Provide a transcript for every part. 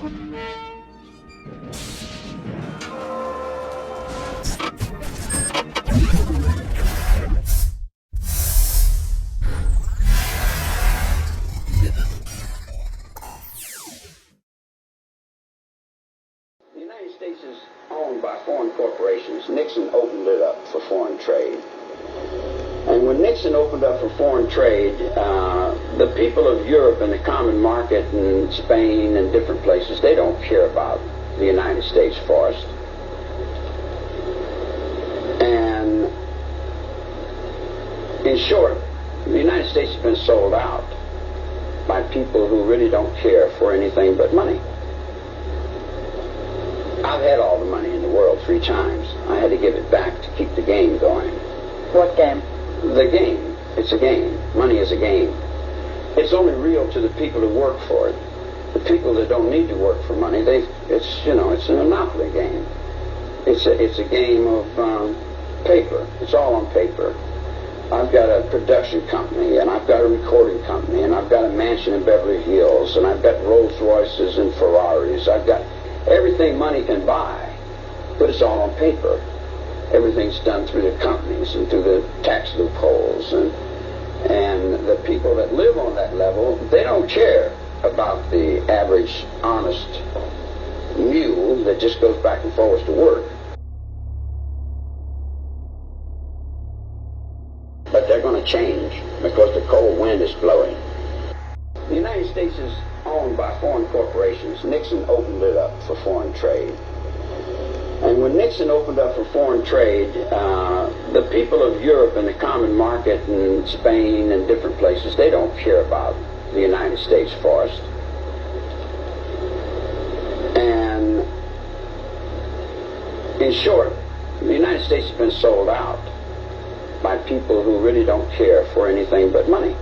The United States is owned by foreign corporations. Nixon opened it up for foreign trade. And when Nixon opened up for foreign trade, the people of Europe and the common market and Spain and different places, they don't care about the United States forest. And in short, the United States has been sold out by people who really don't care for anything but money. I've had all the money in the world 3 times. I had to give it back to keep the game going. What game? The game. It's a game. Money is a game. It's only real to the people who work for it. The people that don't need to work for money, it's a monopoly game. It's a game of paper. It's all on paper. I've got a production company, and I've got a recording company, and I've got a mansion in Beverly Hills, and I've got Rolls Royces and Ferraris. I've got everything money can buy, but it's all on paper. Everything's done through the companies and through the tax loopholes, and the people that live on that level, they don't care about the average honest mule that just goes back and forwards to work. But they're going to change because the cold wind is blowing. The United States is owned by foreign corporations. Nixon opened it up for foreign trade. And when Nixon opened up for foreign trade, the people of Europe and the common market and Spain and different places, they don't care about the United States forest. And in short, the United States has been sold out by people who really don't care for anything but money.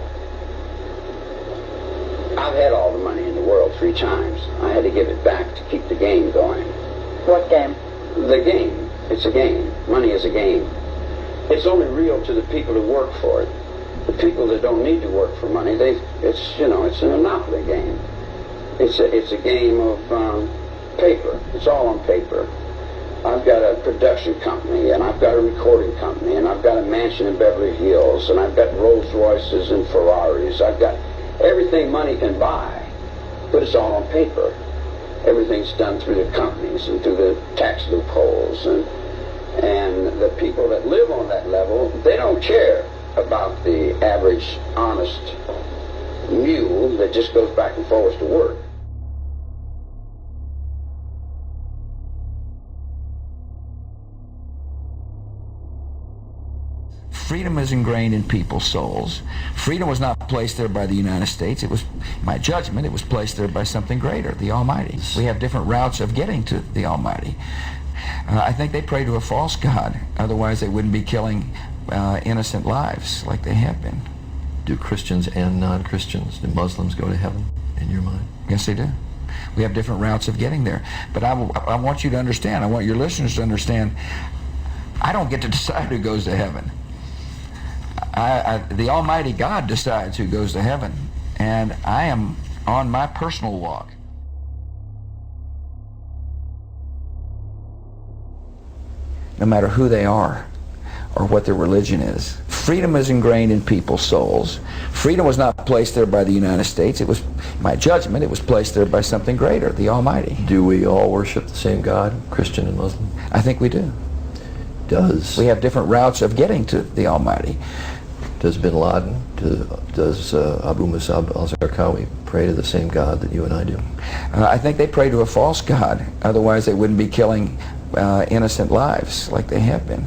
I've had all the money in the world 3 times. I had to give it back to keep the game going. What game? The game. It's a game. Money is a game. It's only real to the people who work for it. The people that don't need to work for money, it's a monopoly game. It's a game of paper. It's all on paper. I've got a production company, and I've got a recording company, and I've got a mansion in Beverly Hills, and I've got Rolls Royces and Ferraris. I've got everything money can buy, but it's all on paper. Everything's done through the companies and through the tax loopholes, and the people that live on that level, they don't care about the average honest mule that just goes back and forwards to work. Freedom is ingrained in people's souls. Freedom was not placed there by the United States. It was, in my judgment, it was placed there by something greater, the Almighty. We have different routes of getting to the Almighty. I think they pray to a false God. Otherwise, they wouldn't be killing innocent lives like they have been. Do Christians and non-Christians, do Muslims go to heaven, in your mind? Yes, they do. We have different routes of getting there. But I want you to understand, I want your listeners to understand, I don't get to decide who goes to heaven. The Almighty God decides who goes to heaven, and I am on my personal walk. No matter who they are or what their religion is, freedom is ingrained in people's souls. Freedom was not placed there by the United States. It was, in my judgment, it was placed there by something greater, the Almighty. Do we all worship the same God, Christian and Muslim? I think we do. We have different routes of getting to the Almighty. Does bin Laden, does Abu Musab al-Zarqawi pray to the same God that you and I do? I think they pray to a false God. Otherwise, they wouldn't be killing innocent lives like they have been.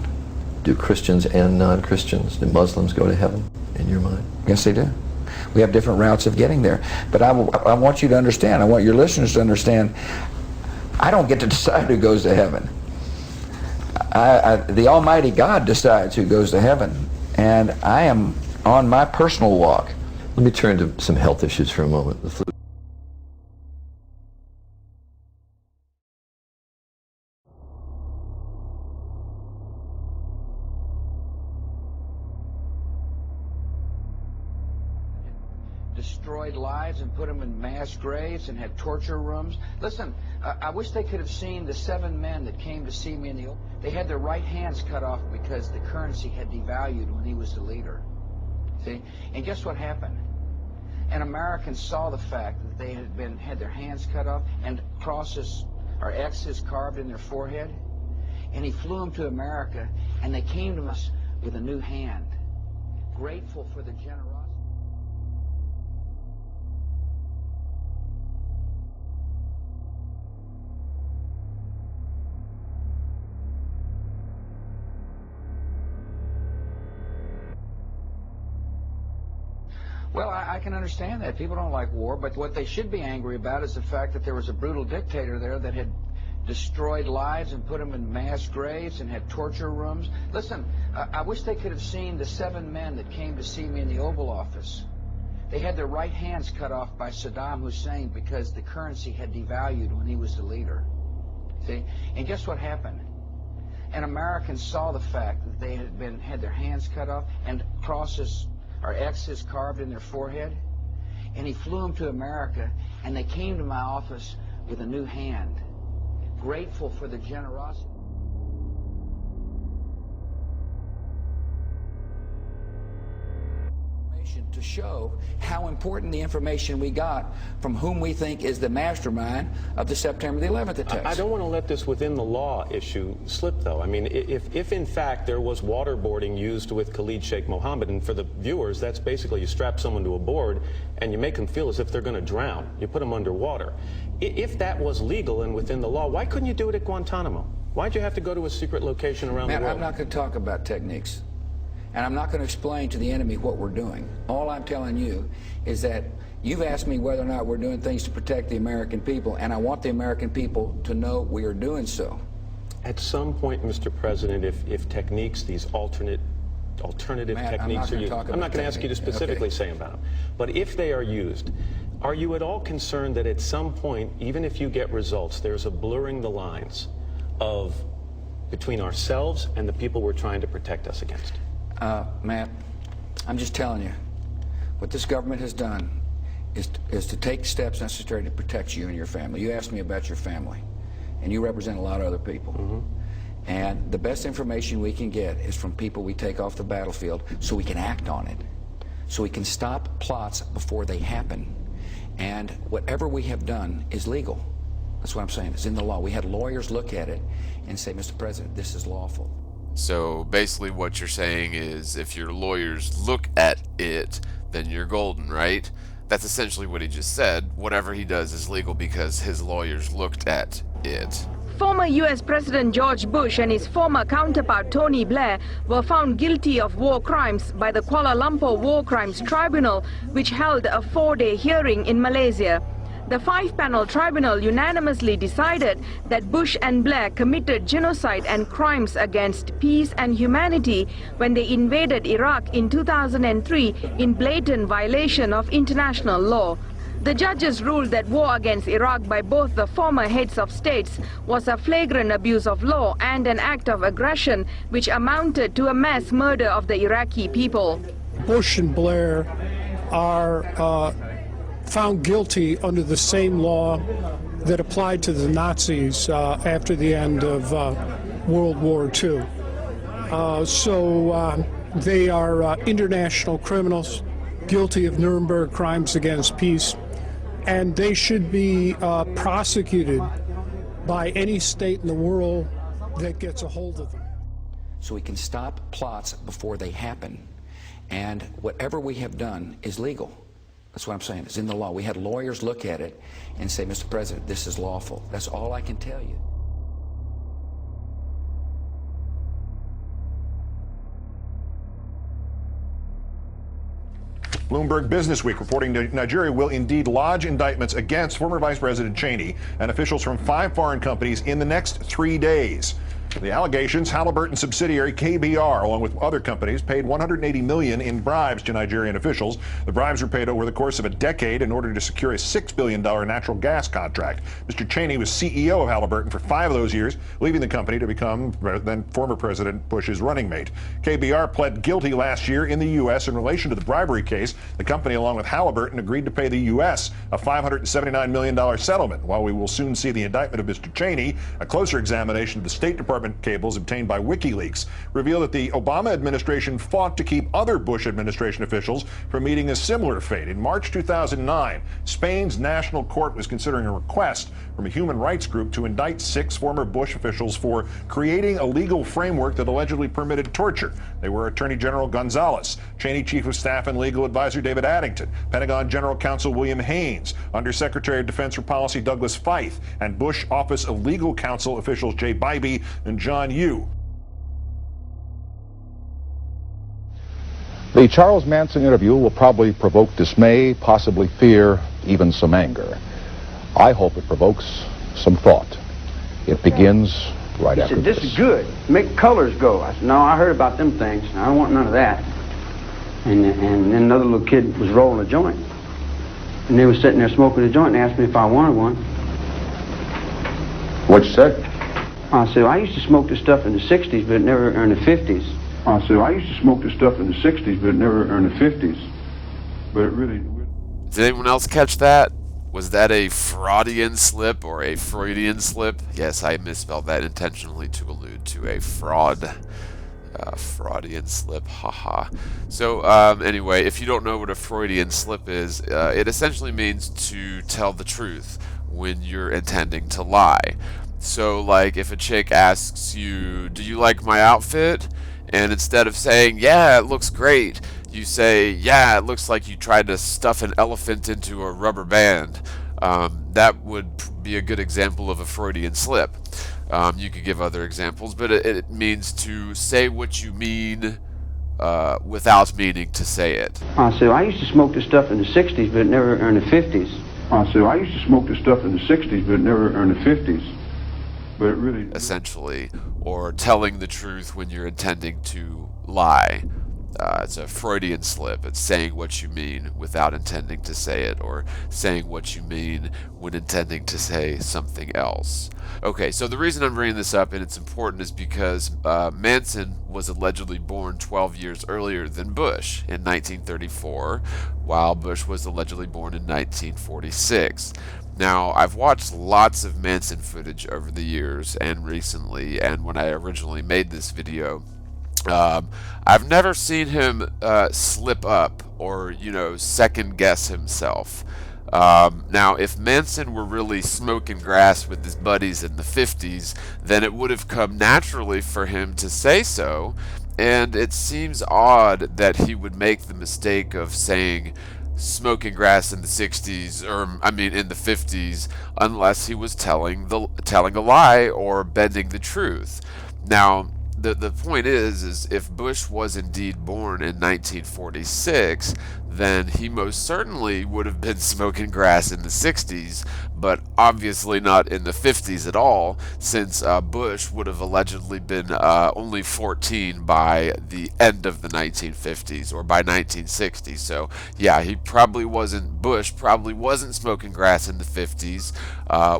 Do Christians and non-Christians, do Muslims go to heaven, in your mind? Yes, they do. We have different routes of getting there. But I want you to understand, I want your listeners to understand, I don't get to decide who goes to heaven. The Almighty God decides who goes to heaven, and I am on my personal walk. Let me turn to some health issues for a moment. The flu. destroyed lives and put them in mass graves and had torture rooms. Listen, I wish they could have seen the 7 men that came to see me in the open. They had their right hands cut off because the currency had devalued when he was the leader. See? And guess what happened? And Americans saw the fact that they had their hands cut off and crosses or X's carved in their forehead. And he flew them to America, and they came to us with a new hand, grateful for the generosity. Well, I can understand that. People don't like war, but what they should be angry about is the fact that there was a brutal dictator there that had destroyed lives and put them in mass graves and had torture rooms. Listen, I wish they could have seen the 7 men that came to see me in the Oval Office. They had their right hands cut off by Saddam Hussein because the currency had devalued when he was the leader. See? And guess what happened? And Americans saw the fact that they had their hands cut off and crosses or X's carved in their forehead. And he flew them to America, and they came to my office with a new hand, grateful for the generosity. To show how important the information we got from whom we think is the mastermind of the September the 11th attacks. I don't want to let this within the law issue slip, though. I mean, if in fact there was waterboarding used with Khalid Sheikh Mohammed, and for the viewers, that's basically you strap someone to a board and you make them feel as if they're going to drown. You put them underwater. If that was legal and within the law, why couldn't you do it at Guantanamo? Why'd you have to go to a secret location around the world? I'm not going to talk about techniques. And I'm not going to explain to the enemy what we're doing. All I'm telling you is that you've asked me whether or not we're doing things to protect the American people, and I want the American people to know we are doing so. At some point, Mr. President, if techniques, these alternative Matt, techniques are used, I'm not going to ask you to specifically say about them, but if they are used, are you at all concerned that at some point, even if you get results, there's a blurring the lines between ourselves and the people we're trying to protect us against? Matt, I'm just telling you, what this government has done is to take steps necessary to protect you and your family. You asked me about your family, and you represent a lot of other people. Mm-hmm. And the best information we can get is from people we take off the battlefield so we can act on it, so we can stop plots before they happen. And whatever we have done is legal. That's what I'm saying. It's in the law. We had lawyers look at it and say, Mr. President, this is lawful. So basically what you're saying is if your lawyers look at it, then you're golden, right? That's essentially what he just said. Whatever he does is legal because his lawyers looked at it. Former U.S. President George Bush and his former counterpart Tony Blair were found guilty of war crimes by the Kuala Lumpur War Crimes Tribunal, which held a 4-day hearing in Malaysia. The 5-panel tribunal unanimously decided that Bush and Blair committed genocide and crimes against peace and humanity when they invaded Iraq in 2003 in blatant violation of international law. The judges ruled that war against Iraq by both the former heads of states was a flagrant abuse of law and an act of aggression which amounted to a mass murder of the Iraqi people. Bush and Blair are found guilty under the same law that applied to the Nazis after the end of World War II. So they are international criminals, guilty of Nuremberg crimes against peace, and they should be prosecuted by any state in the world that gets a hold of them. So we can stop plots before they happen. And whatever we have done is legal. That's what I'm saying. It's in the law. We had lawyers look at it and say, Mr. President, this is lawful. That's all I can tell you. Bloomberg Businessweek reporting Nigeria will indeed lodge indictments against former Vice President Cheney and officials from 5 foreign companies in the next 3 days. The allegations, Halliburton subsidiary KBR, along with other companies, paid $180 million in bribes to Nigerian officials. The bribes were paid over the course of a decade in order to secure a $6 billion natural gas contract. Mr. Cheney was CEO of Halliburton for 5 of those years, leaving the company to become then former President Bush's running mate. KBR pled guilty last year in the U.S. in relation to the bribery case. The company, along with Halliburton, agreed to pay the U.S. a $579 million settlement. While we will soon see the indictment of Mr. Cheney, a closer examination of the State Department cables obtained by WikiLeaks reveal that the Obama administration fought to keep other Bush administration officials from meeting a similar fate. In March 2009, Spain's national court was considering a request from a human rights group to indict 6 former Bush officials for creating a legal framework that allegedly permitted torture. They were Attorney General Gonzalez, Cheney Chief of Staff and Legal Advisor David Addington, Pentagon General Counsel William Haynes, Undersecretary of Defense for Policy Douglas Feith, and Bush Office of Legal Counsel officials Jay Bybee and John Yoo. The Charles Manson interview will probably provoke dismay, possibly fear, even some anger. I hope it provokes some thought. It begins right after this. This is good. Make colors go. I said, no, I heard about them things. I don't want none of that. And then another little kid was rolling a joint. And they were sitting there smoking a joint and asked me if I wanted one. What'd you say? I said, I used to smoke this stuff in the 60s, but never in the 50s. I said, I used to smoke this stuff in the 60s, but never in the 50s. But it really... Did anyone else catch that? Was that a Freudian slip or a Freudian slip? Yes, I misspelled that intentionally to allude to a Freudian slip, haha. So anyway, if you don't know what a Freudian slip is, it essentially means to tell the truth when you're intending to lie. So like if a chick asks you, do you like my outfit? And instead of saying, yeah, it looks great, you say, yeah, it looks like you tried to stuff an elephant into a rubber band. That would be a good example of a Freudian slip. You could give other examples, but it means to say what you mean without meaning to say it. I said, I used to smoke this stuff in the 60s, but never in the 50s. I said, I used to smoke this stuff in the 60s, but never in the 50s. But it really... Essentially, or telling the truth when you're intending to lie. It's a Freudian slip. It's saying what you mean without intending to say it, or saying what you mean when intending to say something else. Okay, so the reason I'm bringing this up, and it's important, is because Manson was allegedly born 12 years earlier than Bush in 1934, while Bush was allegedly born in 1946. Now, I've watched lots of Manson footage over the years and recently, and when I originally made this video, I've never seen him slip up or, second guess himself. Now, if Manson were really smoking grass with his buddies in the 50s, then it would have come naturally for him to say so, and it seems odd that he would make the mistake of saying smoking grass in the 60s, in the 50s, unless he was telling a lie or bending the truth. Now, the point is if Bush was indeed born in 1946, then he most certainly would have been smoking grass in the 60s, but obviously not in the 50s at all, since Bush would have allegedly been only 14 by the end of the 1950s, or by 1960. So yeah, Bush probably wasn't smoking grass in the 50s,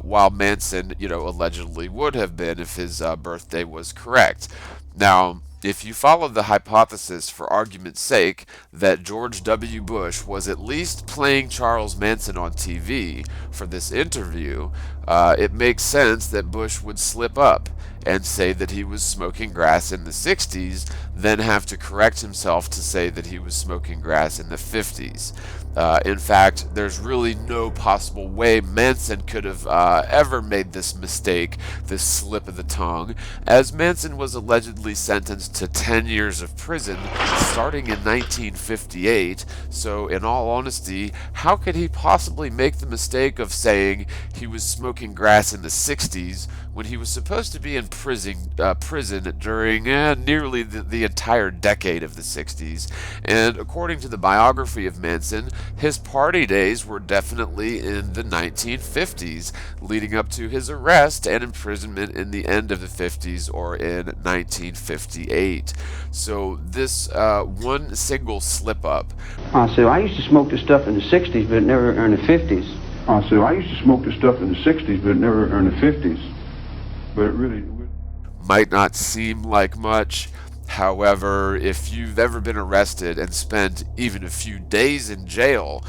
while Manson, allegedly would have been if his birthday was correct. Now, if you follow the hypothesis, for argument's sake, that George W. Bush was at least playing Charles Manson on TV for this interview, it makes sense that Bush would slip up and say that he was smoking grass in the 60s, then have to correct himself to say that he was smoking grass in the 50s. In fact, there's really no possible way Manson could have ever made this mistake, this slip of the tongue, as Manson was allegedly sentenced sentenced to 10 years of prison starting in 1958. So in all honesty, how could he possibly make the mistake of saying he was smoking grass in the 60s when he was supposed to be in prison during nearly the entire decade of the 60s? And according to the biography of Manson, his party days were definitely in the 1950s, leading up to his arrest and imprisonment in the end of the 50s or in 1958. So this one single slip-up. So I used to smoke this stuff in the 60s, but never in the 50s. So I used to smoke this stuff in the 60s, but never in the 50s. But it really might not seem like much. However, if you've ever been arrested and spent even a few days in jail,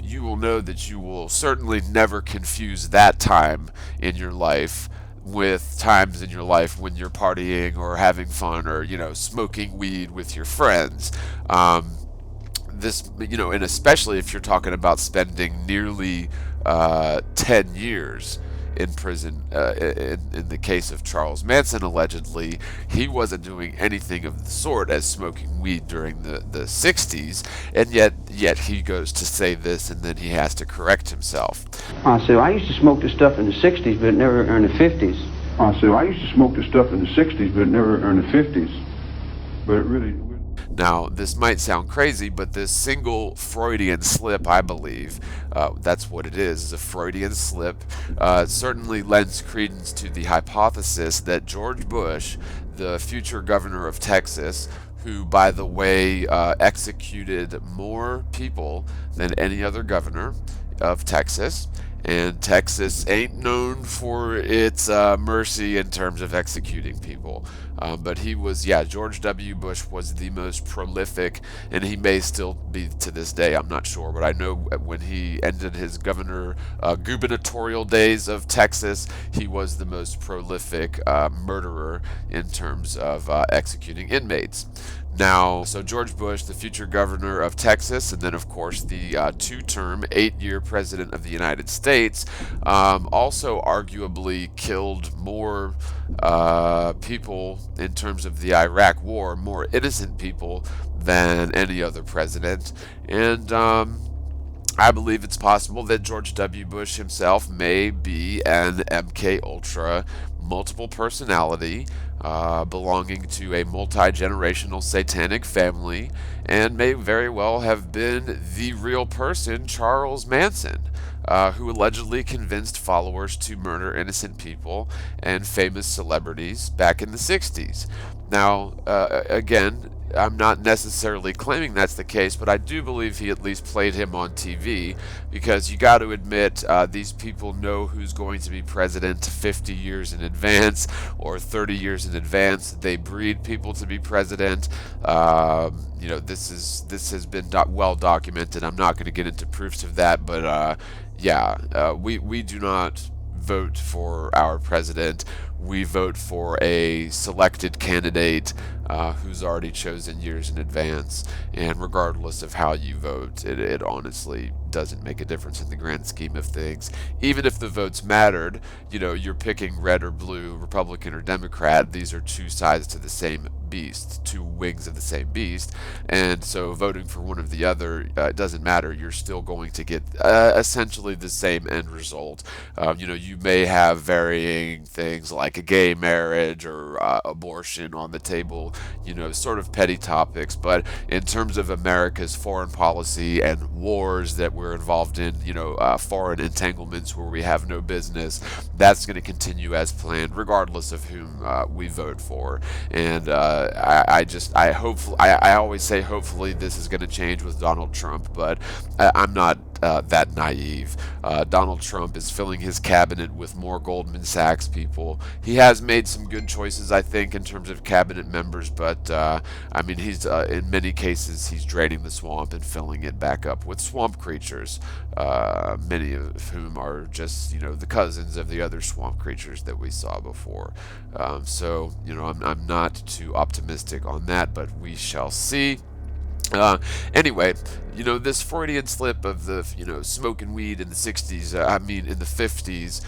you will know that you will certainly never confuse that time in your life with times in your life when you're partying or having fun or, smoking weed with your friends. And especially if you're talking about spending nearly 10 years in prison. In the case of Charles Manson, allegedly, he wasn't doing anything of the sort as smoking weed during the 60s, and yet he goes to say this, and then he has to correct himself. So I used to smoke this stuff in the 60s, but never in the 50s. So I used to smoke this stuff in the 60s, but never in the 50s. But it really... Now, this might sound crazy, but this single Freudian slip, I believe, that's what it is a Freudian slip, certainly lends credence to the hypothesis that George Bush, the future governor of Texas, who, by the way, executed more people than any other governor of Texas, and Texas ain't known for its mercy in terms of executing people. But he was, George W. Bush was the most prolific, and he may still be to this day, I'm not sure, but I know when he ended his gubernatorial days of Texas, he was the most prolific murderer in terms of executing inmates. Now, so George Bush, the future governor of Texas, and then, of course, the two-term, 8-year president of the United States, also arguably killed more people in terms of the Iraq War, more innocent people than any other president. And I believe it's possible that George W. Bush himself may be an MK-Ultra multiple personality belonging to a multi-generational satanic family, and may very well have been the real person, Charles Manson, who allegedly convinced followers to murder innocent people and famous celebrities back in the 60s. Now, again, I'm not necessarily claiming that's the case, but I do believe he at least played him on TV, because you got to admit these people know who's going to be president 50 years in advance or 30 years in advance. They breed people to be president. This has been well documented. I'm not going to get into proofs of that, but we do not vote for our president. We vote for a selected candidate who's already chosen years in advance, and regardless of how you vote, it honestly doesn't make a difference in the grand scheme of things. Even if the votes mattered, you're picking red or blue, Republican or Democrat. These are two sides to the same beast, two wings of the same beast, and so voting for one or the other, it doesn't matter. You're still going to get essentially the same end result. You may have varying things like a gay marriage or abortion on the table, sort of petty topics, but in terms of America's foreign policy and wars that we're involved in, foreign entanglements where we have no business, that's going to continue as planned, regardless of whom we vote for. And I always say hopefully this is going to change with Donald Trump, but I'm not that naive. Donald Trump is filling his cabinet with more Goldman Sachs people. He has made some good choices, I think, in terms of cabinet members, but he's in many cases he's draining the swamp and filling it back up with swamp creatures, many of whom are just the cousins of the other swamp creatures that we saw before. I'm not too optimistic on that, but we shall see. Anyway, this Freudian slip of the, smoking weed in the 60s, in the 50s,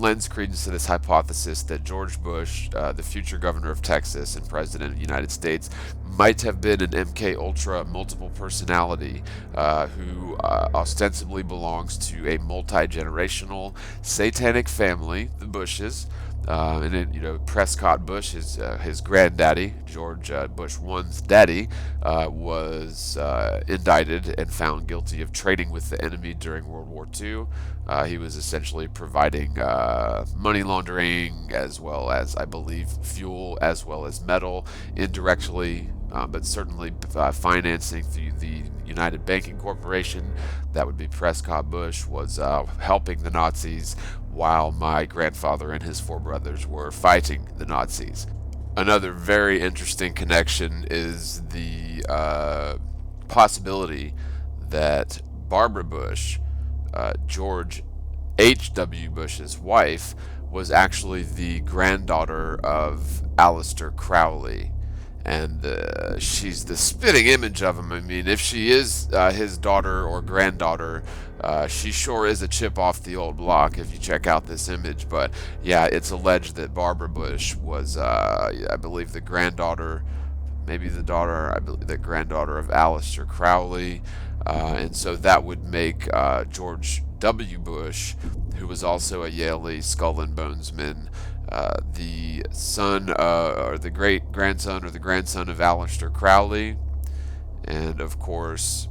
lends credence to this hypothesis that George Bush, the future governor of Texas and president of the United States, might have been an MK Ultra multiple personality who ostensibly belongs to a multi-generational satanic family, the Bushes. And then, Prescott Bush, his granddaddy, George Bush I's daddy, was indicted and found guilty of trading with the enemy during World War II. He was essentially providing money laundering as well as, I believe, fuel as well as metal indirectly, but certainly financing through the United Banking Corporation. That would be Prescott Bush, was helping the Nazis while my grandfather and his 4 brothers were fighting the Nazis. Another very interesting connection is the possibility that Barbara Bush, George H.W. Bush's wife, was actually the granddaughter of Aleister Crowley. And she's the spitting image of him. I mean, if she is his daughter or granddaughter, she sure is a chip off the old block if you check out this image. But yeah, it's alleged that Barbara Bush was, I believe, the granddaughter, maybe the daughter, I believe, the granddaughter of Aleister Crowley. And so that would make George W. Bush, who was also a Yale Skull and Bonesman, the son or the great grandson or the grandson of Aleister Crowley. And of course,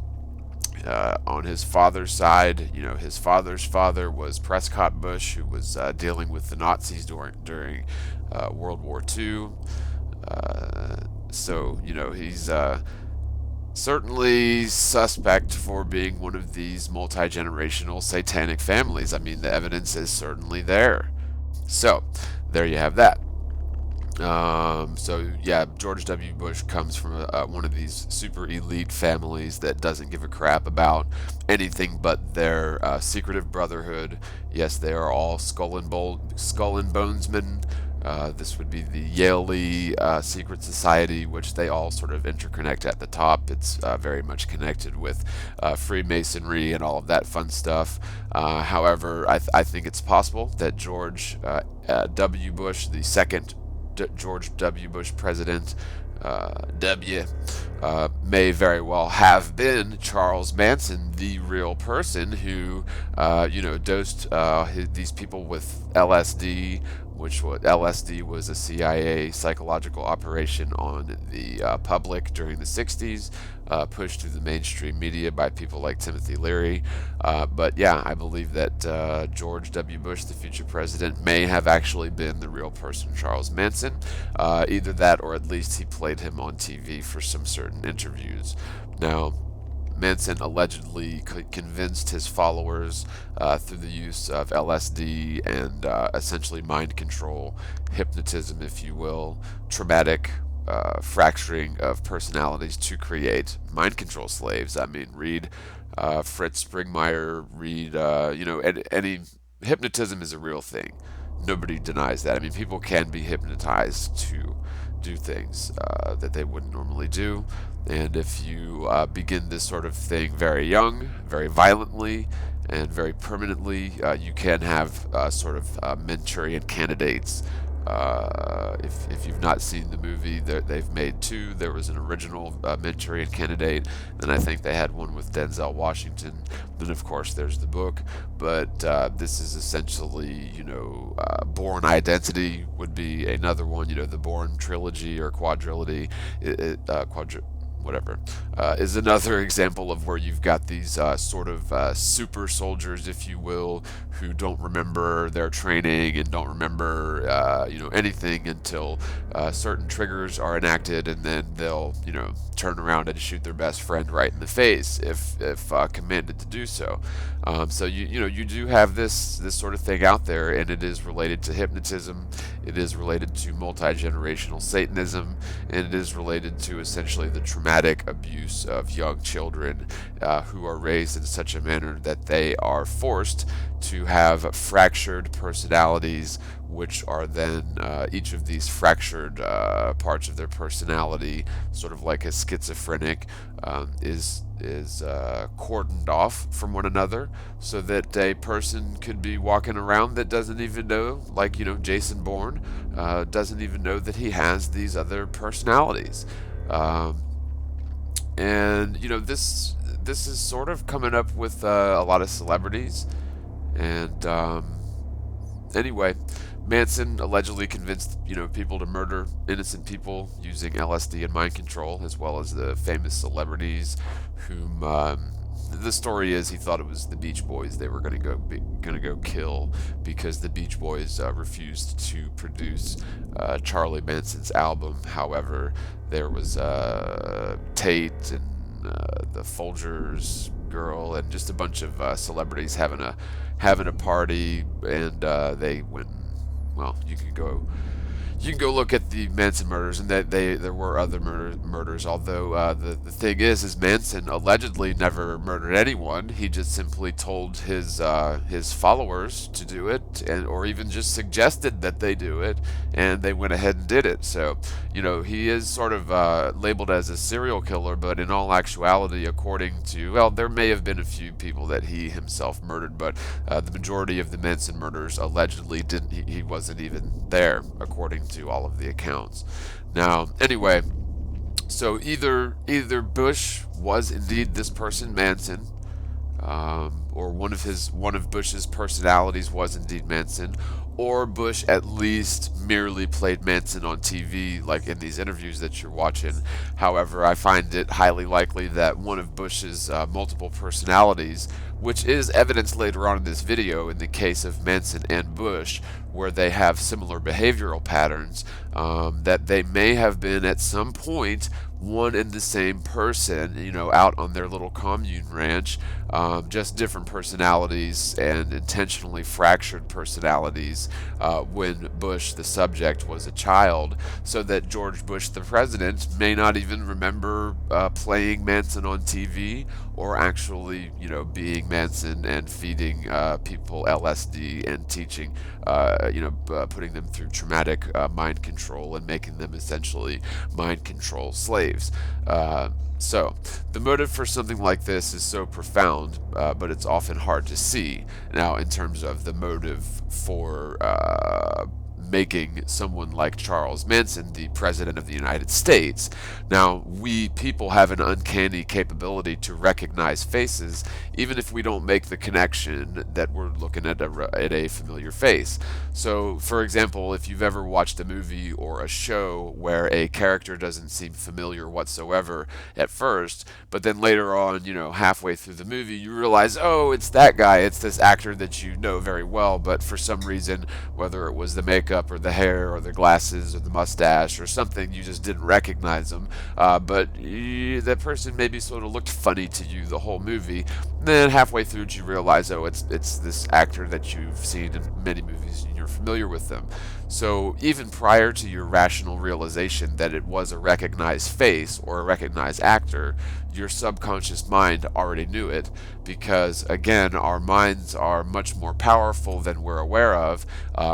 on his father's side, his father's father was Prescott Bush, who was dealing with the Nazis during World War II. So he's certainly suspect for being one of these multi-generational satanic families. I mean, the evidence is certainly there. So there you have that. So yeah, George W. Bush comes from one of these super elite families that doesn't give a crap about anything but their secretive brotherhood. Yes, they are all skull and bonesmen. This would be the Yale secret society, which they all sort of interconnect at the top. It's very much connected with Freemasonry and all of that fun stuff. However, I think it's possible that George W. Bush, the second George W. Bush president, may very well have been Charles Manson, the real person who, dosed these people with LSD, which LSD was a CIA psychological operation on the public during the 60s, pushed through the mainstream media by people like Timothy Leary. But yeah, I believe that George W. Bush, the future president, may have actually been the real person, Charles Manson. Either that, or at least he played him on TV for some certain interviews. Now, Manson allegedly convinced his followers through the use of LSD and essentially mind control, hypnotism, if you will, traumatic fracturing of personalities to create mind control slaves. I mean, read Fritz Springmeier, read, any hypnotism is a real thing. Nobody denies that. I mean, people can be hypnotized to do things that they wouldn't normally do. And if you begin this sort of thing very young, very violently, and very permanently, you can have sort of Manchurian candidates. If you've not seen the movie, they've made 2. There was an original Manchurian Candidate, then I think they had one with Denzel Washington. Then, of course, there's the book. But this is essentially, Bourne Identity would be another one. The Bourne trilogy or quadrilogy, is another example of where you've got these sort of super soldiers, if you will, who don't remember their training and don't remember anything until certain triggers are enacted, and then they'll turn around and shoot their best friend right in the face if commanded to do so. So you do have this sort of thing out there, and it is related to hypnotism, it is related to multi-generational Satanism, and it is related to essentially the traumatic abuse of young children who are raised in such a manner that they are forced to have fractured personalities which are then each of these fractured parts of their personality, sort of like a schizophrenic, is cordoned off from one another, so that a person could be walking around that doesn't even know, like, Jason Bourne, doesn't even know that he has these other personalities. And this is sort of coming up with a lot of celebrities. And anyway, Manson allegedly convinced people to murder innocent people using LSD and mind control, as well as the famous celebrities whom the story is he thought it was the Beach Boys they were going to go kill, because the Beach Boys refused to produce Charlie Manson's album. However, there was Tate and the Folgers girl and just a bunch of celebrities having a party, and they went. Well, you can go look at the Manson murders, and that there were other murders. Although the thing is Manson allegedly never murdered anyone. He just simply told his followers to do it, or even just suggested that they do it, and they went ahead and did it. So he is sort of labeled as a serial killer, but in all actuality, according to there may have been a few people that he himself murdered, but the majority of the Manson murders allegedly didn't. He wasn't even there, according to all of the accounts. Now, anyway, so either Bush was indeed this person, Manson, or one of Bush's personalities was indeed Manson, or Bush at least merely played Manson on TV, like in these interviews that you're watching. However, I find it highly likely that one of Bush's multiple personalities, which is evidenced later on in this video in the case of Manson and Bush, where they have similar behavioral patterns, that they may have been at some point one and the same person, out on their little commune ranch, just different personalities and intentionally fractured personalities when Bush, the subject, was a child, so that George Bush, the president, may not even remember playing Manson on TV, or actually, being Manson and feeding people LSD and teaching, putting them through traumatic mind control and making them essentially mind control slaves. So, the motive for something like this is so profound, but it's often hard to see. Now, in terms of the motive for making someone like Charles Manson the President of the United States. Now, we people have an uncanny capability to recognize faces, even if we don't make the connection that we're looking at a familiar face. So, for example, if you've ever watched a movie or a show where a character doesn't seem familiar whatsoever at first, but then later on, halfway through the movie, you realize, oh, it's that guy, it's this actor that you know very well, but for some reason, whether it was the makeup or the hair or the glasses or the mustache or something, you just didn't recognize them, but that person maybe sort of looked funny to you the whole movie. Then halfway through you realize, oh, it's this actor that you've seen in many movies and you're familiar with them. So even prior to your rational realization that it was a recognized face or a recognized actor, your subconscious mind already knew it, because again, our minds are much more powerful than we're aware of.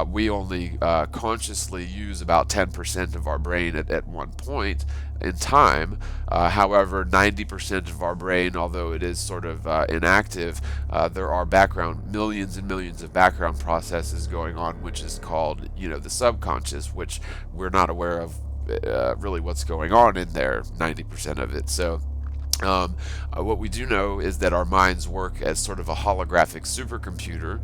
We only consciously use about 10% of our brain at one point in time. However, 90% of our brain, although it is sort of inactive, there are millions and millions of background processes going on, which is called, the subconscious, which we're not aware of really what's going on in there, 90% of it. So what we do know is that our minds work as sort of a holographic supercomputer,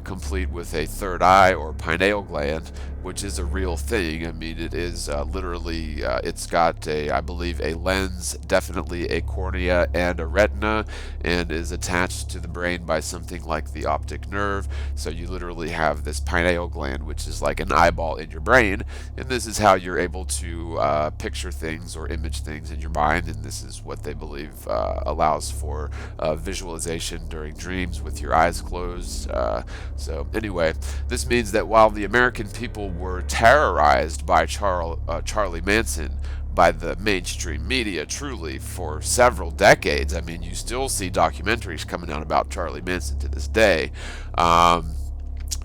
complete with a third eye or pineal gland, which is a real thing. I mean, it is literally, it's got I believe a lens, definitely a cornea and a retina, and is attached to the brain by something like the optic nerve. So you literally have this pineal gland, which is like an eyeball in your brain, and this is how you're able to picture things or image things in your mind, and this is what they believe allows for visualization during dreams with your eyes closed. So anyway, this means that while the American people were terrorized by Charlie Manson by the mainstream media, truly, for several decades. I mean, you still see documentaries coming out about Charlie Manson to this day.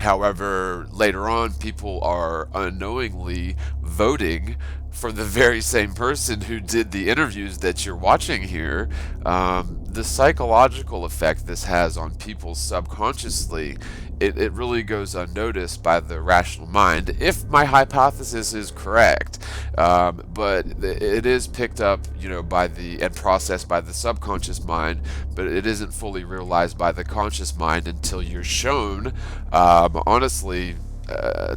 However, later on, people are unknowingly voting for the very same person who did the interviews that you're watching here. The psychological effect this has on people subconsciously, it really goes unnoticed by the rational mind, if my hypothesis is correct. But it is picked up, by and processed by the subconscious mind, but it isn't fully realized by the conscious mind until you're shown. Honestly,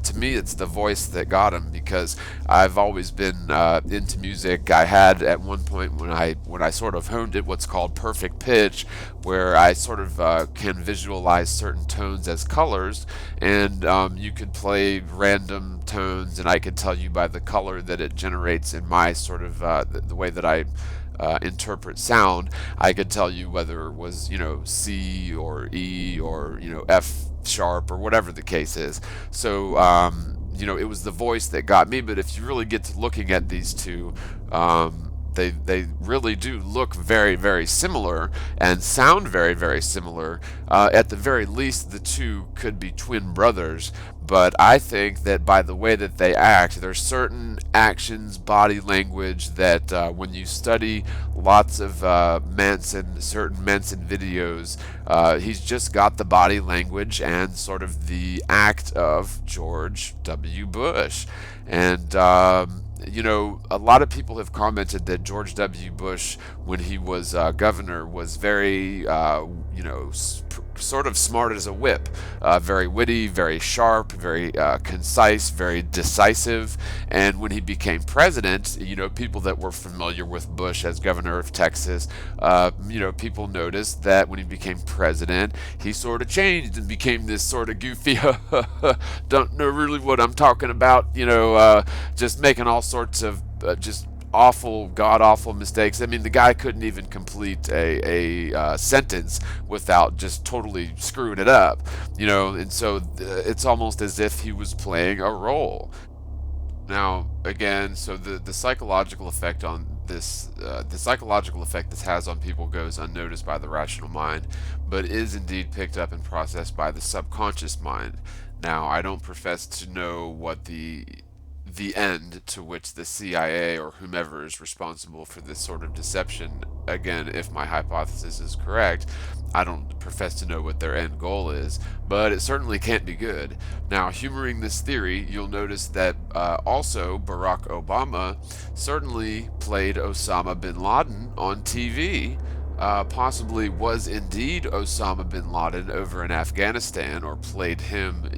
to me, it's the voice that got him, because I've always been into music. I had at one point when I sort of honed it, what's called perfect pitch, where I sort of can visualize certain tones as colors, and you could play random tones, and I could tell you by the color that it generates in my sort of the way that I interpret sound. I could tell you whether it was C or E or F sharp or whatever the case is. So it was the voice that got me. But if you really get to looking at these two, they really do look very, very similar and sound very, very similar. At the very least, the two could be twin brothers. But I think that by the way that they act, there's certain actions, body language that when you study lots of certain Manson videos, he's just got the body language and sort of the act of George W. Bush. And a lot of people have commented that George W. Bush, when he was governor, was very, sort of smart as a whip, very witty, very sharp, very concise, very decisive. And when he became president, people that were familiar with Bush as governor of Texas, people noticed that when he became president, he sort of changed and became this sort of goofy, don't know really what I'm talking about, just making all sorts of just awful, god-awful mistakes. I mean, the guy couldn't even complete a sentence without just totally screwing it up, and so it's almost as if he was playing a role. Now, again, so the psychological effect on this, the psychological effect this has on people goes unnoticed by the rational mind, but is indeed picked up and processed by the subconscious mind. Now, I don't profess to know what the end to which the CIA or whomever is responsible for this sort of deception. Again, if my hypothesis is correct, I don't profess to know what their end goal is, but it certainly can't be good. Now, humoring this theory, you'll notice that also Barack Obama certainly played Osama bin Laden on TV. Possibly was indeed Osama bin Laden over in Afghanistan, or played him,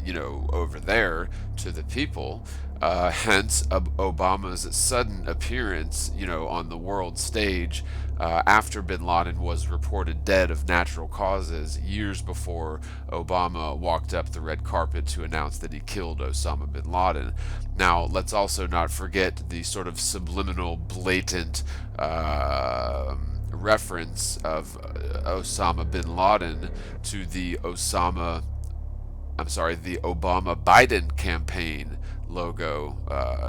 over there to the people. Hence Obama's sudden appearance, on the world stage after bin Laden was reported dead of natural causes, years before Obama walked up the red carpet to announce that he killed Osama bin Laden. Now, let's also not forget the sort of subliminal, blatant reference of Osama bin Laden to the Obama-Biden campaign logo.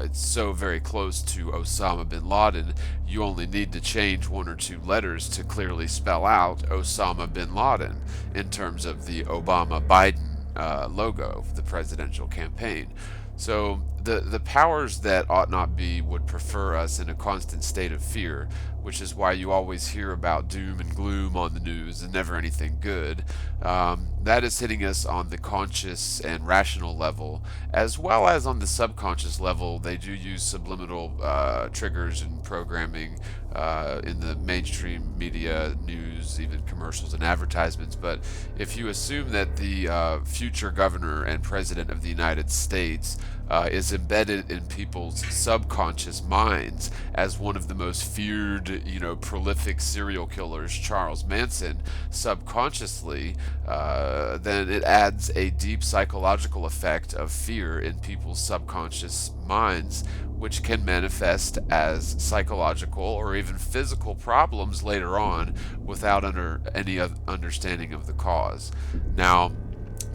It's so very close to Osama bin Laden, you only need to change one or two letters to clearly spell out Osama bin Laden in terms of the Obama-Biden logo, the presidential campaign. So the powers that ought not be would prefer us in a constant state of fear, which is why you always hear about doom and gloom on the news and never anything good. That is hitting us on the conscious and rational level, as well as on the subconscious level. They do use subliminal triggers and programming in the mainstream media, news, even commercials and advertisements. But if you assume that the future governor and president of the United States is embedded in people's subconscious minds as one of the most feared, prolific serial killers, Charles Manson, subconsciously, then it adds a deep psychological effect of fear in people's subconscious minds, which can manifest as psychological or even physical problems later on without any understanding of the cause. Now,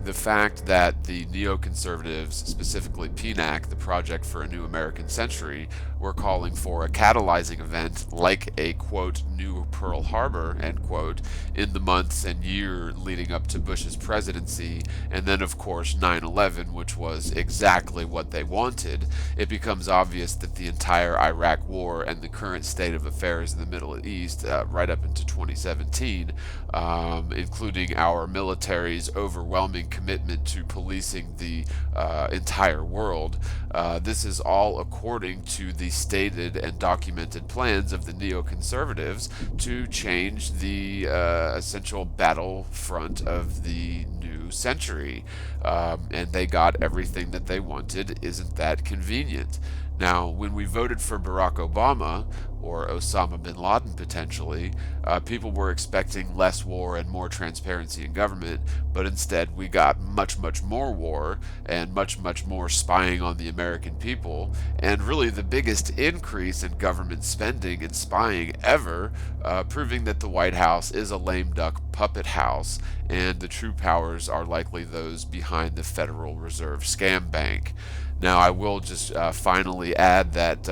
the fact that the neoconservatives, specifically PNAC, the Project for a New American Century, were calling for a catalyzing event like a, quote, new Pearl Harbor, end quote, in the months and year leading up to Bush's presidency, and then of course 9/11, which was exactly what they wanted, it becomes obvious that the entire Iraq War and the current state of affairs in the Middle East, right up into 2017, including our military's overwhelming commitment to policing the entire world, this is all according to the stated and documented plans of the neoconservatives to change the essential battlefront of the new century. And they got everything that they wanted. Isn't that convenient? Now, when we voted for Barack Obama, or Osama bin Laden potentially, people were expecting less war and more transparency in government, but instead we got much, much more war and much, much more spying on the American people, and really the biggest increase in government spending and spying ever, proving that the White House is a lame duck puppet house, and the true powers are likely those behind the Federal Reserve scam bank. Now, I will just finally add that,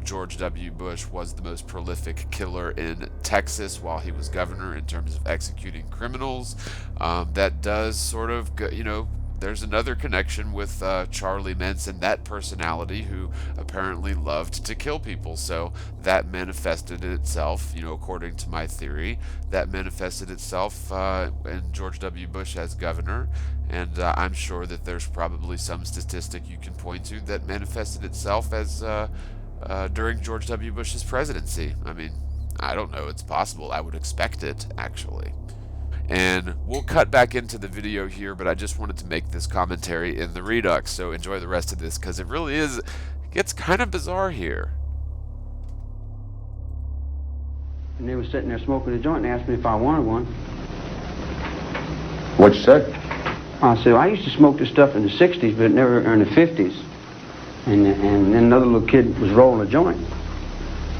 George W. Bush was the most prolific killer in Texas while he was governor in terms of executing criminals. That does sort of, there's another connection with Charlie Manson, that personality who apparently loved to kill people. So that manifested itself, according to my theory, that manifested itself in George W. Bush as governor. And I'm sure that there's probably some statistic you can point to that manifested itself as during George W. Bush's presidency. I mean, I don't know. It's possible. I would expect it, actually. And we'll cut back into the video here, but I just wanted to make this commentary in the Redux, so enjoy the rest of this, because it really is, it gets kind of bizarre here. And they were sitting there smoking a joint and asked me if I wanted one. What you said? I said, I used to smoke this stuff in the 60s, but never in the 50s. And then another little kid was rolling a joint.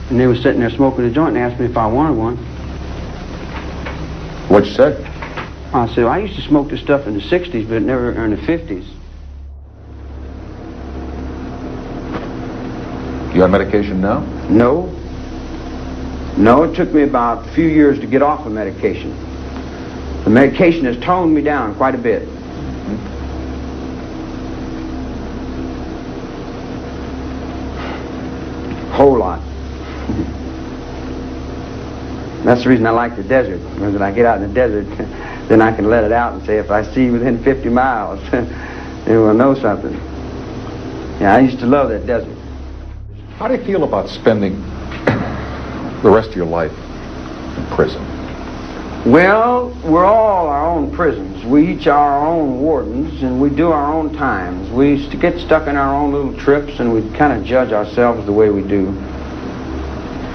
And they were sitting there smoking a joint and asked me if I wanted one. What you said? I said, I used to smoke this stuff in the 60s, but never in the 50s. You on medication now? No. No, it took me about a few years to get off of medication. The medication has toned me down quite a bit. Whole lot. That's the reason I like the desert. Because when I get out in the desert, then I can let it out and say, if I see you within 50 miles, they will know something. Yeah, I used to love that desert. How do you feel about spending the rest of your life in prison? Well, we're all our own prisons. We each are our own wardens, and we do our own times. We get stuck in our own little trips, and we kind of judge ourselves the way we do.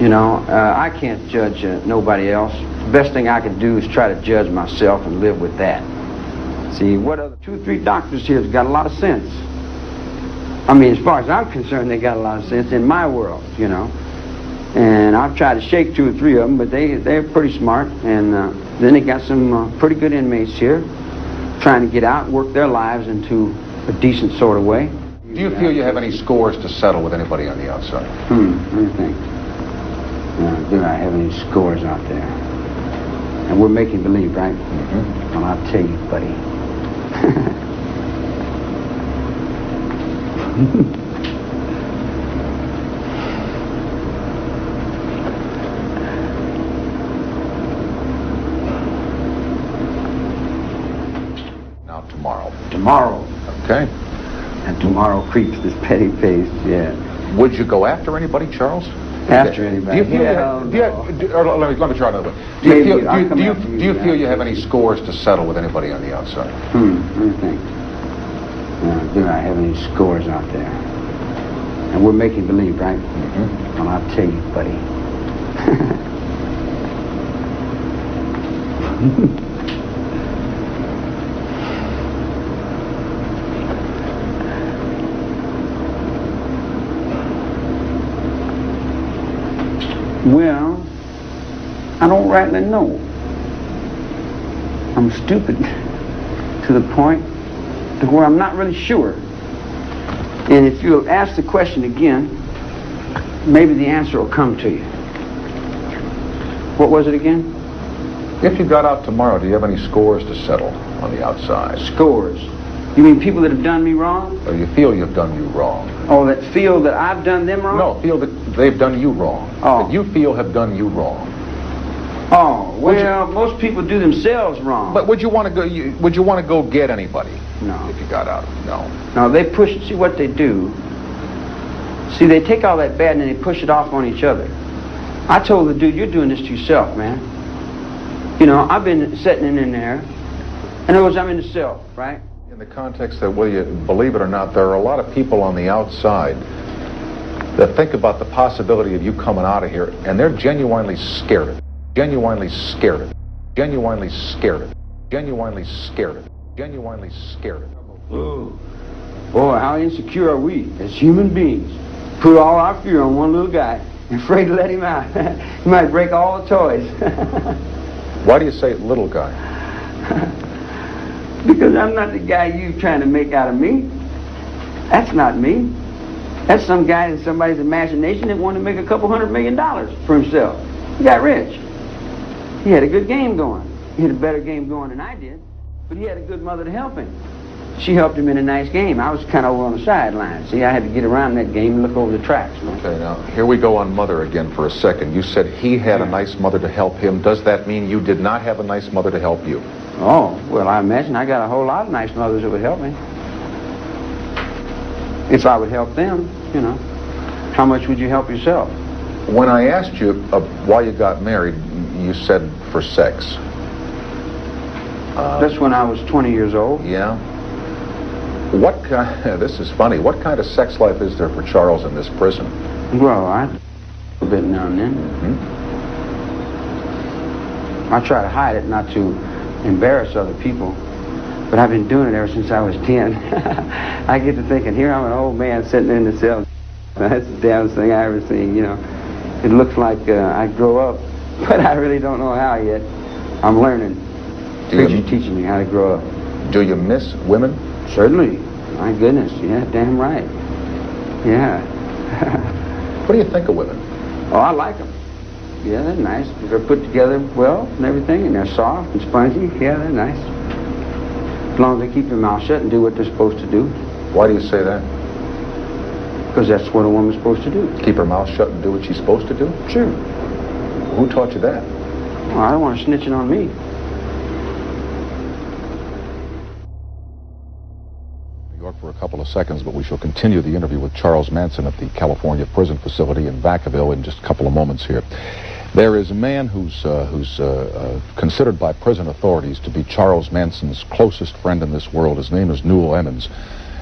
I can't judge nobody else. The best thing I can do is try to judge myself and live with that. See, what other 2 or 3 doctors here has got a lot of sense. I mean, as far as I'm concerned, they got a lot of sense in my world, And I've tried to shake 2 or 3 of them, but they're pretty smart. And then they got some pretty good inmates here trying to get out and work their lives into a decent sort of way. Do you feel you have any scores to settle with anybody on the outside? Let me think. Do I have any scores out there? And we're making believe, right? Mm-hmm. Well, I'll tell you, buddy. Now tomorrow. Tomorrow. Okay. And tomorrow creeps this petty pace, yeah. Would you go after anybody, Charles? After anybody? Do you feel let me try another way. Do you feel you have any scores to settle with anybody on the outside? Let me think. Do I have any scores out there? And we're making believe, right? Mm-hmm. Well, I'll tell you, buddy. Well, I don't rightly know. I'm stupid to the point to where I'm not really sure. And if you'll ask the question again, maybe the answer will come to you. What was it again? If you got out tomorrow, do you have any scores to settle on the outside? Scores? You mean people that have done me wrong? Or you feel you've done you wrong? Oh, that feel that I've done them wrong? No, feel that they've done you wrong. Oh. That you feel have done you wrong. Oh, well, most people do themselves wrong. But would you want to go? Would you want to go get anybody? No. If you got out, no. No, they push. See what they do. See, they take all that bad and then they push it off on each other. I told the dude, "You're doing this to yourself, man." You know, I've been sitting in there. In other words, I'm in the cell, right? In the context that, whether you believe it or not, there are a lot of people on the outside that think about the possibility of you coming out of here, and they're genuinely scared of it. Genuinely scared of it. Genuinely scared of it. Genuinely scared of it. Genuinely scared of it. Ooh. Boy, how insecure are we as human beings? Put all our fear on one little guy and afraid to let him out. He might break all the toys. Why do you say little guy? Because I'm not the guy you trying to make out of me. That's not me. That's some guy in somebody's imagination that wanted to make a couple $100 million for himself. He got rich. He had a good game going. He had a better game going than I did. But he had a good mother to help him. She helped him in a nice game. I was kind of over on the sideline. See, I had to get around that game and look over the tracks. Man. Okay, now, here we go on mother again for a second. You said he had a nice mother to help him. Does that mean you did not have a nice mother to help you? Oh, well, I imagine I got a whole lot of nice mothers that would help me. If I would help them, you know. How much would you help yourself? When I asked you why you got married, you said for sex. That's when I was 20 years old. Yeah. What kind? This is funny. What kind of sex life is there for Charles in this prison? Well, I a bit now and then. Mm-hmm. I try to hide it, not to embarrass other people. But I've been doing it ever since I was 10. I get to thinking, here I'm an old man sitting in the cell. That's the damnest thing I ever seen, you know. It looks like I grow up, but I really don't know how yet. I'm learning. Preacher teaching me how to grow up. Do you miss women? Certainly. My goodness, yeah, damn right. Yeah. What do you think of women? Oh, I like them. Yeah, they're nice. They're put together well and everything, and they're soft and spongy. Yeah, they're nice. As long as they keep their mouth shut and do what they're supposed to do. Why do you say that? Because that's what a woman's supposed to do. Keep her mouth shut and do what she's supposed to do? Sure. Who taught you that? Well, I don't want her snitching on me. For a couple of seconds, but we shall continue the interview with Charles Manson at the California prison facility in Vacaville in just a couple of moments here. There is a man who's considered by prison authorities to be Charles Manson's closest friend in this world. His name is Newell Emmons,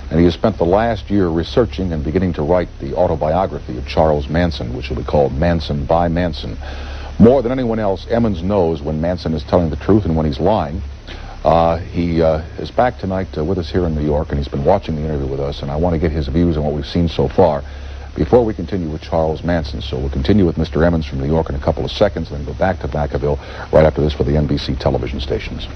and he has spent the last year researching and beginning to write the autobiography of Charles Manson, which will be called Manson by Manson. More than anyone else, Emmons knows when Manson is telling the truth and when he's lying. He is back tonight with us here in New York, and he's been watching the interview with us, and I want to get his views on what we've seen so far before we continue with Charles Manson. So we'll continue with Mr. Emmons from New York in a couple of seconds, and then go back to Vacaville right after this for the NBC television stations.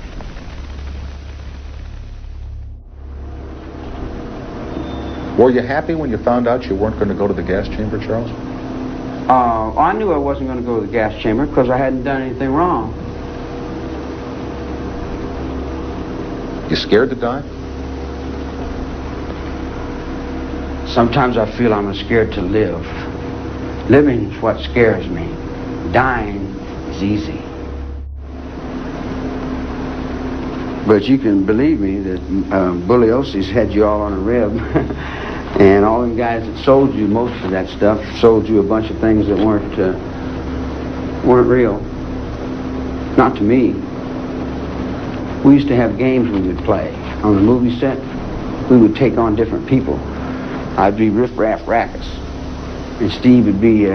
Were you happy when you found out you weren't going to go to the gas chamber, Charles? I knew I wasn't going to go to the gas chamber because I hadn't done anything wrong. You scared to die? Sometimes I feel I'm scared to live. Living is what scares me. Dying is easy. But you can believe me that Bugliosis had you all on a rib. And all them guys that sold you most of that stuff sold you a bunch of things that weren't real. Not to me. We used to have games we would play. On the movie set, we would take on different people. I'd be Riff Raff Rackus. And Steve would be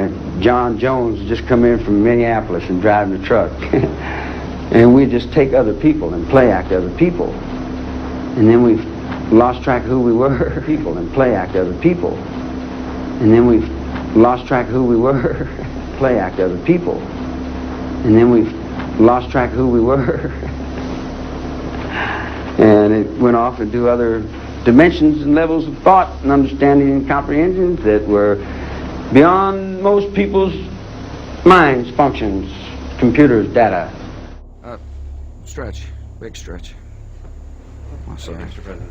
John Jones, just come in from Minneapolis and driving the truck. And we'd just take other people and play act other people. And then we lost track of who we were. People and play act other people. And then we lost track of who we were. Play act other people. And then we lost track of who we were. And it went off into other dimensions and levels of thought and understanding and comprehension that were beyond most people's minds, functions, computers, data. Stretch. Big stretch. I'm sorry. Mr. President.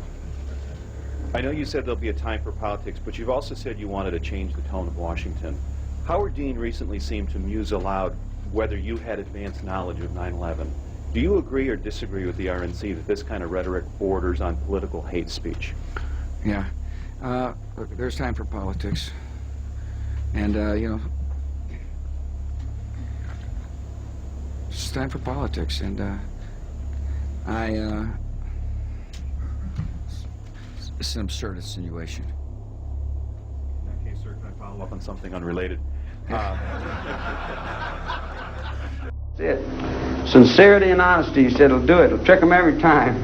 I know you said there'll be a time for politics, but you've also said you wanted to change the tone of Washington. Howard Dean recently seemed to muse aloud whether you had advanced knowledge of 9/11. Do you agree or disagree with the RNC that this kind of rhetoric borders on political hate speech? Yeah. Look, there's time for politics. And, you know, it's time for politics. And, it's an absurd insinuation. In that case, sir, can I follow up on something unrelated? That's it. Sincerity and honesty, he said, will do it. It'll trick them every time.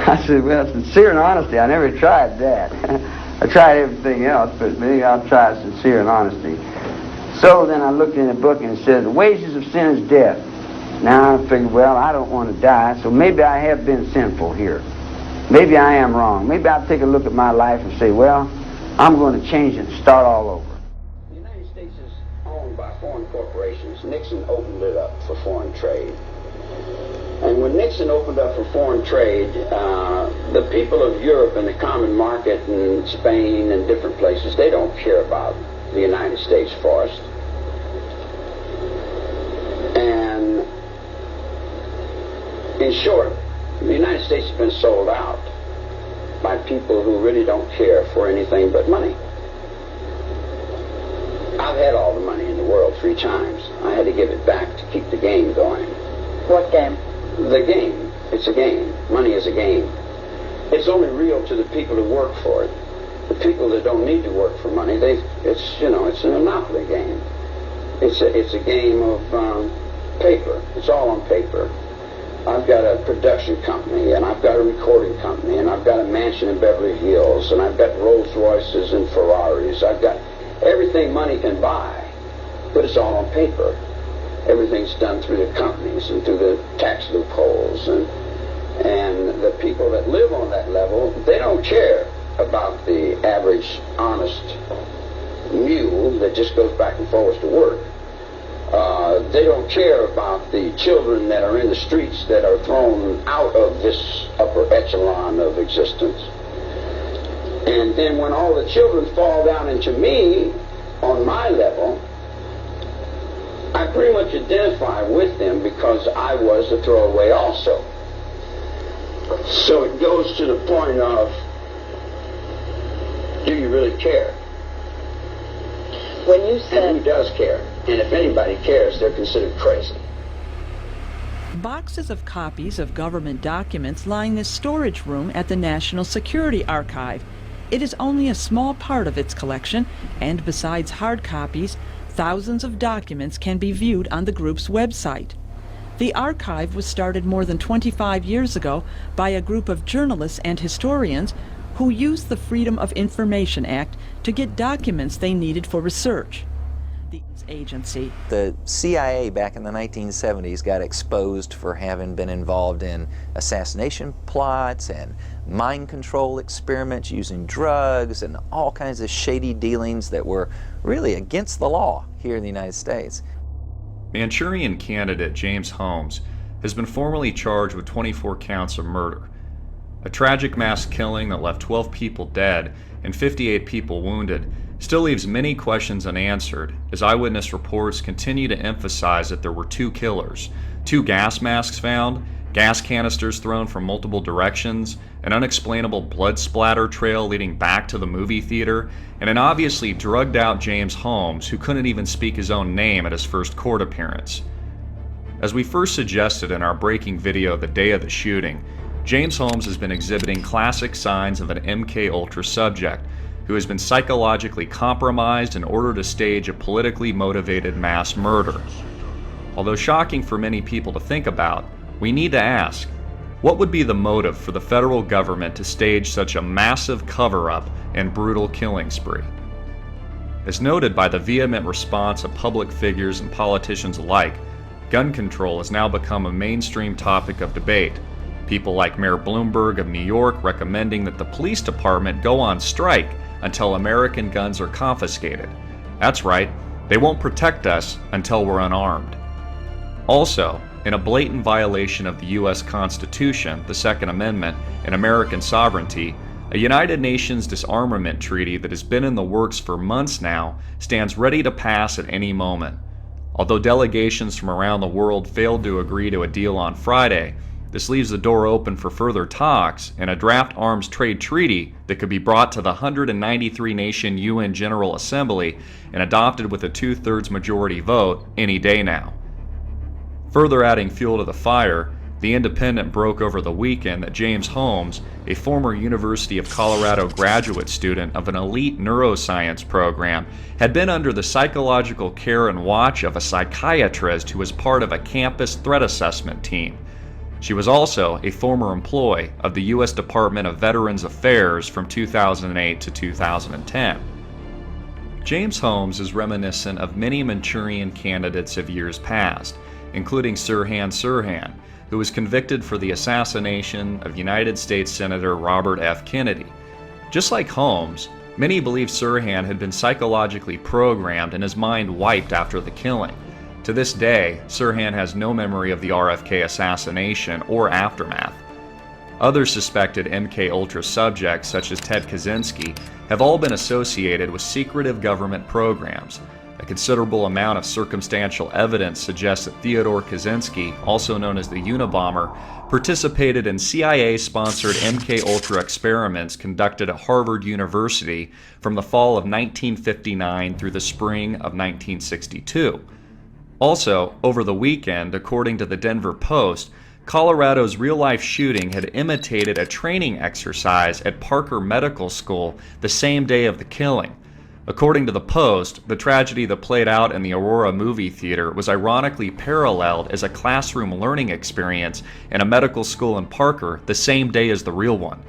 I said, well, sincere and honesty, I never tried that. I tried everything else, but maybe I'll try sincere and honesty. So then I looked in the book and it said, the wages of sin is death. Now I figured, well, I don't want to die, so maybe I have been sinful here. Maybe I am wrong. Maybe I'll take a look at my life and say, well, I'm going to change it and start all over. The United States is owned by foreign corporations. Nixon opened it up for foreign trade. And when Nixon opened up for foreign trade, the people of Europe and the common market and Spain and different places, they don't care about the United States forest. And in short, the United States has been sold out by people who really don't care for anything but money. I've had all the money in the world 3 times. I had to give it back to keep the game going. What game? The game. It's a game. Money is a game. It's only real to the people who work for it. The people that don't need to work for money, it's a monopoly game. It's a game of paper. It's all on paper. I've got a production company, and I've got a recording company, and I've got a mansion in Beverly Hills, and I've got Rolls Royces and Ferraris. I've got everything money can buy, but it's all on paper. Everything's done through the companies and through the tax loopholes, and the people that live on that level, they don't care about the average honest mule that just goes back and forth to work. They don't care about the children that are in the streets that are thrown out of this upper echelon of existence. And then when all the children fall down into me, on my level, I pretty much identify with them because I was a throwaway also. So it goes to the point of, do you really care? When you said... And who does care? And if anybody cares, they're considered crazy. Boxes of copies of government documents line this storage room at the National Security Archive. It is only a small part of its collection, and besides hard copies, thousands of documents can be viewed on the group's website. The archive was started more than 25 years ago by a group of journalists and historians who used the Freedom of Information Act to get documents they needed for research. The agency. The CIA back in the 1970s got exposed for having been involved in assassination plots and mind control experiments using drugs and all kinds of shady dealings that were really against the law here in the United States. Manchurian candidate James Holmes has been formally charged with 24 counts of murder. A tragic mass killing that left 12 people dead and 58 people wounded still leaves many questions unanswered, as eyewitness reports continue to emphasize that there were 2 killers, 2 gas masks found, gas canisters thrown from multiple directions, an unexplainable blood splatter trail leading back to the movie theater, and an obviously drugged out James Holmes who couldn't even speak his own name at his first court appearance. As we first suggested in our breaking video the day of the shooting, James Holmes has been exhibiting classic signs of an MK Ultra subject who has been psychologically compromised in order to stage a politically motivated mass murder. Although shocking for many people to think about, we need to ask, what would be the motive for the federal government to stage such a massive cover-up and brutal killing spree? As noted by the vehement response of public figures and politicians alike, gun control has now become a mainstream topic of debate, People like Mayor Bloomberg of New York recommending that the police department go on strike until American guns are confiscated. That's right, they won't protect us until we're unarmed. Also, in a blatant violation of the U.S. Constitution, the Second Amendment, and American sovereignty, a United Nations disarmament treaty that has been in the works for months now stands ready to pass at any moment. Although delegations from around the world failed to agree to a deal on Friday, this leaves the door open for further talks and a draft arms trade treaty that could be brought to the 193-nation UN General Assembly and adopted with a 2/3 majority vote any day now. Further adding fuel to the fire, The Independent broke over the weekend that James Holmes, a former University of Colorado graduate student of an elite neuroscience program, had been under the psychological care and watch of a psychiatrist who was part of a campus threat assessment team. She was also a former employee of the U.S. Department of Veterans Affairs from 2008 to 2010. James Holmes is reminiscent of many Manchurian candidates of years past, including Sirhan Sirhan, who was convicted for the assassination of United States Senator Robert F. Kennedy. Just like Holmes, many believe Sirhan had been psychologically programmed and his mind wiped after the killing. To this day, Sirhan has no memory of the RFK assassination or aftermath. Other suspected MKUltra subjects, such as Ted Kaczynski, have all been associated with secretive government programs. A considerable amount of circumstantial evidence suggests that Theodore Kaczynski, also known as the Unabomber, participated in CIA-sponsored MKUltra experiments conducted at Harvard University from the fall of 1959 through the spring of 1962. Also, over the weekend, according to the Denver Post, Colorado's real-life shooting had imitated a training exercise at Parker Medical School the same day of the killing. According to the Post, the tragedy that played out in the Aurora movie theater was ironically paralleled as a classroom learning experience in a medical school in Parker the same day as the real one.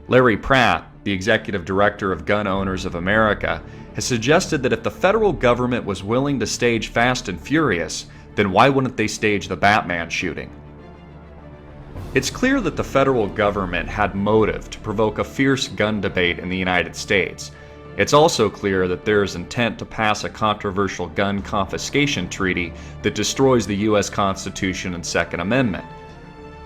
Larry Pratt, the executive director of Gun Owners of America, has suggested that if the federal government was willing to stage Fast and Furious, then why wouldn't they stage the Batman shooting? It's clear that the federal government had motive to provoke a fierce gun debate in the United States. It's also clear that there is intent to pass a controversial gun confiscation treaty that destroys the U.S. Constitution and Second Amendment.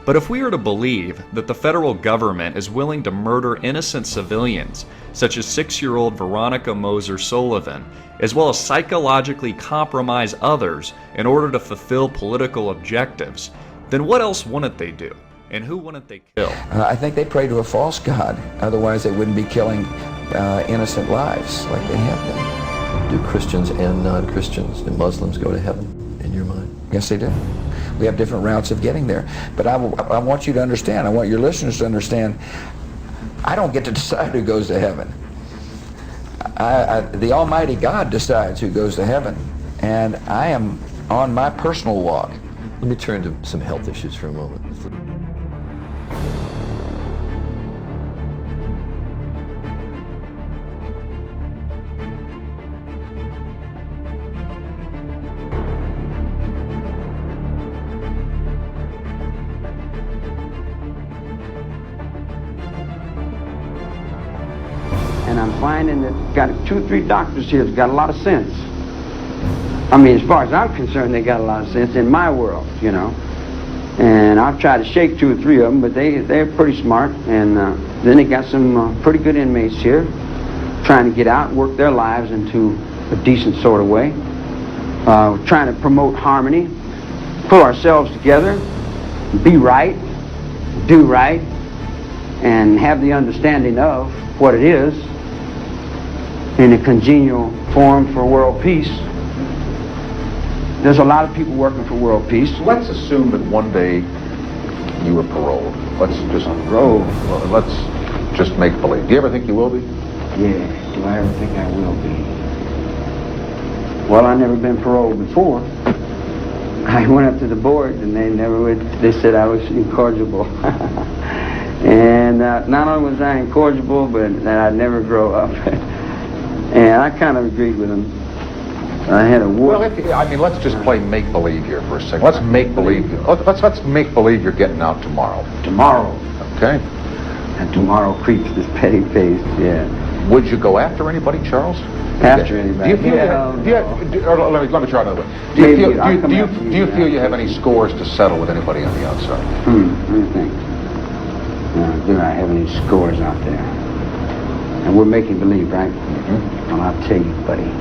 But if we are to believe that the federal government is willing to murder innocent civilians, such as 6-year-old Veronica Moser Sullivan, as well as psychologically compromise others in order to fulfill political objectives, then what else wouldn't they do? And who wouldn't they kill? I think they pray to a false god, otherwise they wouldn't be killing innocent lives like they have been. Do Christians and non-Christians and Muslims go to heaven, in your mind? Yes, they do. We have different routes of getting there. But I want you to understand, I want your listeners to understand, I don't get to decide who goes to heaven. The Almighty God decides who goes to heaven. And I am on my personal walk. Let me turn to some health issues for a moment. And I'm finding that got 2 or 3 doctors here that's got a lot of sense. I mean, as far as I'm concerned, they got a lot of sense in my world, you know. And I've tried to shake 2 or 3 of them, but they're pretty smart. And then they got some pretty good inmates here trying to get out and work their lives into a decent sort of way. Trying to promote harmony, pull ourselves together, be right, do right, and have the understanding of what it is in a congenial form for world peace. There's a lot of people working for world peace. Let's assume that one day you were paroled. Let's just let's just make believe. Do you ever think you will be? Yeah, do I ever think I will be? Well, I've never been paroled before. I went up to the board and they said I was incorrigible. And not only was I incorrigible, but that I'd never grow up. And I kind of agreed with them. I had a war. Well, I mean, let's just play make-believe here for a second. Let's make-believe. Let's make-believe you're getting out tomorrow. Tomorrow. Okay. And tomorrow creeps this petty face, yeah. Would you go after anybody, Charles? After anybody? Do you feel let me try another way. Do you feel you have any scores to settle with anybody on the outside? Let me think. Do I have any scores out there? And we're making believe, right? Mm-hmm. Well, I'll tell you, buddy.